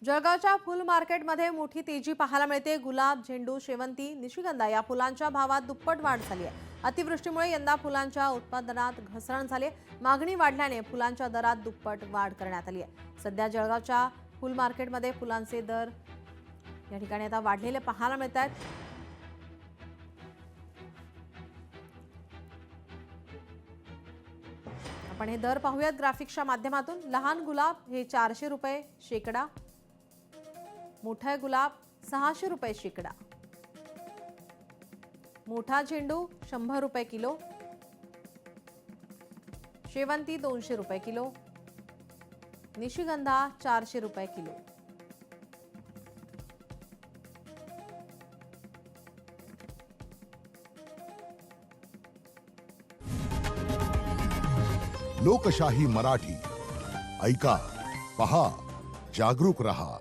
जळगावच्या फुल मार्केटमध्ये मोठी तेजी पाहायला मिळते। गुलाब, झेंडू, शेवंती, निशिगंधा या फुलांच्या भावात दुप्पट वाढ झाली आहे। अतिवृष्टीमुळे यंदा फुलांच्या उत्पादनात घसरण झाली आहे। मागणी वाढल्याने फुलांच्या दरात दुप्पट वाढ करण्यात आली आहे। सध्या जळगावच्या फुल मार्केटमध्ये फुलांचे दर या ठिकाणी आता वाढलेले पाहायला मिळतात। आपण हे दर पाहूयात ग्राफिक्सच्या माध्यमातून। लहान गुलाब हे 400 रुपये शेकडा, मोठा गुलाब 600 रुपये शेकडा, मोठा झेंडू 100 रुपये किलो, शेवंती 200 रुपये किलो, निशिगंधा 400 रुपये किलो। लोकशाही मराठी ऐका, पहा, जागरूक रहा।